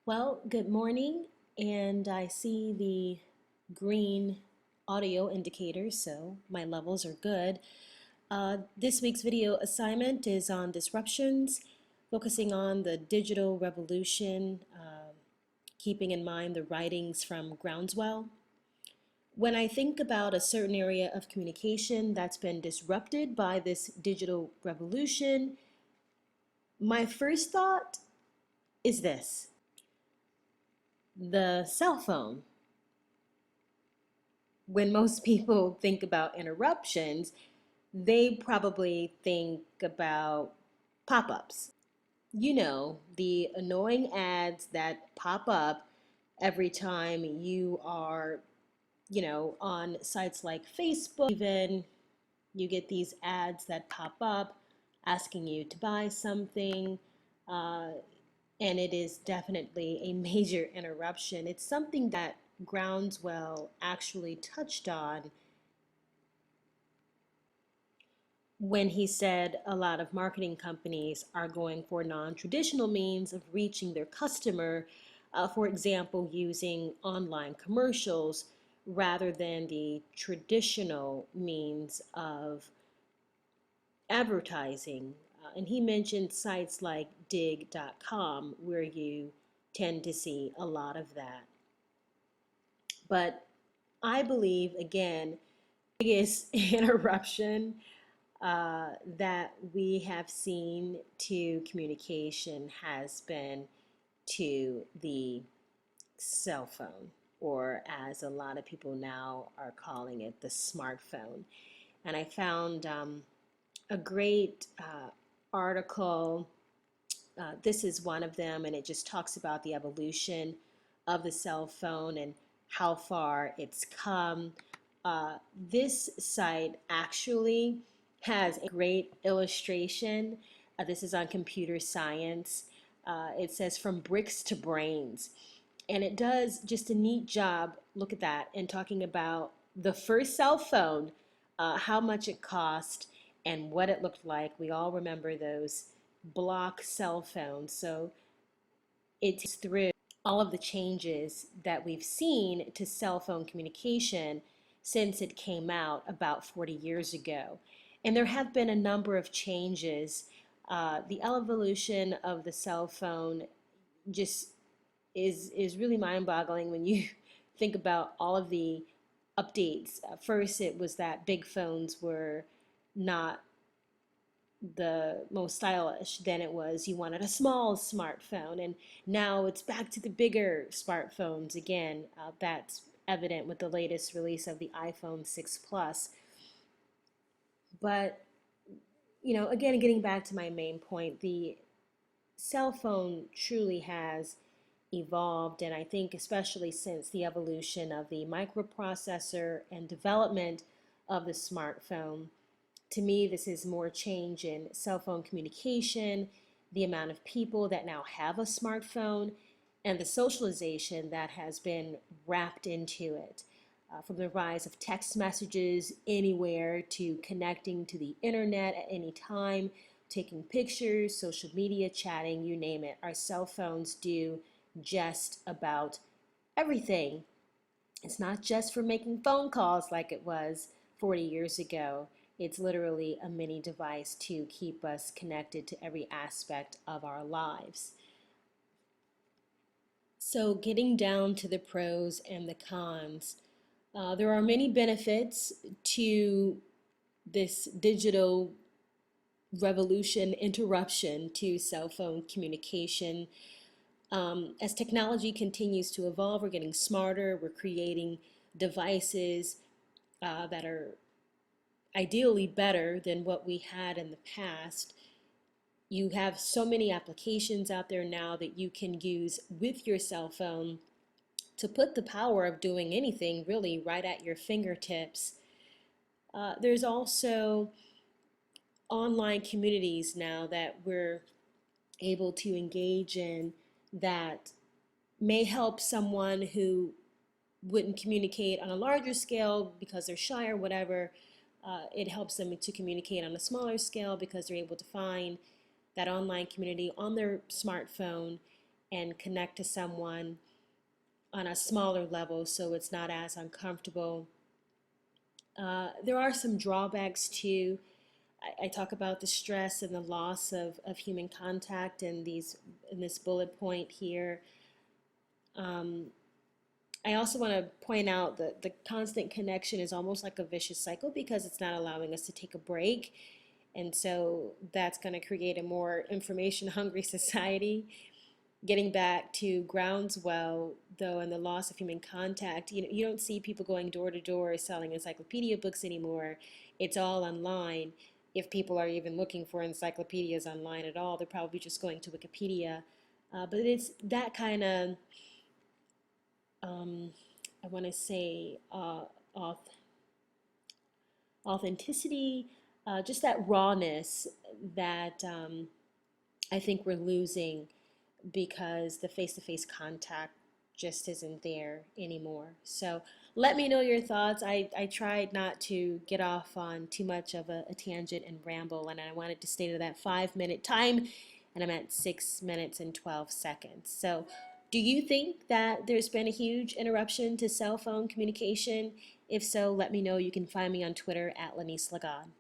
Well, good morning, and I see the green audio indicator, so my levels are good. This week's video assignment is on disruptions, focusing on the digital revolution, keeping in mind the writings from Groundswell. When I think about a certain area of communication that's been disrupted by this digital revolution, my first thought is this: the cell phone. When most people think about interruptions, they probably think about pop ups. You know, the annoying ads that pop up every time you are, on sites like Facebook, even you get these ads that pop up asking you to buy something. Uh, and it is definitely a major interruption. It's something that Groundswell actually touched on when he said a lot of marketing companies are going for non-traditional means of reaching their customer, for example, using online commercials rather than the traditional means of advertising. And he mentioned sites like dig.com where you tend to see a lot of that. But I believe, again, biggest interruption that we have seen to communication has been to the cell phone, or as a lot of people now are calling it, the smartphone. And I found a great article. This is one of them, and it just talks about the evolution of the cell phone and how far it's come. This site actually has a great illustration. This is on computer science. It says from bricks to brains. And it does just a neat job, look at that, in talking about the first cell phone, how much it cost, and what it looked like. We all remember those block cell phones. So it's through all of the changes that we've seen to cell phone communication since it came out about 40 years ago. And there have been a number of changes. The evolution of the cell phone just is really mind-boggling when you think about all of the updates. First, it was that big phones were not the most stylish. Then it was you wanted a small smartphone, and now it's back to the bigger smartphones again. That's evident with the latest release of the iPhone 6 Plus. But, again, getting back to my main point, the cell phone truly has evolved, and I think especially since the evolution of the microprocessor and development of the smartphone, to me this is more change in cell phone communication, the amount of people that now have a smartphone, and the socialization that has been wrapped into it. From the rise of text messages anywhere to connecting to the internet at any time, taking pictures, social media, chatting, you name it. Our cell phones do just about everything. It's not just for making phone calls like it was 40 years ago. It's literally a mini device to keep us connected to every aspect of our lives. So getting down to the pros and the cons, there are many benefits to this digital revolution interruption to cell phone communication. As technology continues to evolve, we're getting smarter, we're creating devices that are ideally better than what we had in the past. You have so many applications out there now that you can use with your cell phone to put the power of doing anything really right at your fingertips. There's also online communities now that we're able to engage in that may help someone who wouldn't communicate on a larger scale because they're shy or whatever. It helps them to communicate on a smaller scale because they're able to find that online community on their smartphone and connect to someone on a smaller level so it's not as uncomfortable. There are some drawbacks too. I talk about the stress and the loss of human contact in this bullet point here. Um, I also want to point out that the constant connection is almost like a vicious cycle because it's not allowing us to take a break. And so that's going to create a more information hungry society. Getting back to Groundswell, though, and the loss of human contact, you don't see people going door to door selling encyclopedia books anymore. It's all online. If people are even looking for encyclopedias online at all, they're probably just going to Wikipedia. But it's that kind of, um, I want to say, authenticity, just that rawness that I think we're losing because the face-to-face contact just isn't there anymore. So let me know your thoughts. I tried not to get off on too much of a tangent and ramble, and I wanted to stay to that 5 minute time, and I'm at 6 minutes and 12 seconds. So do you think that there's been a huge interruption to cell phone communication? If so, let me know. You can find me on Twitter at Lanice Lagan.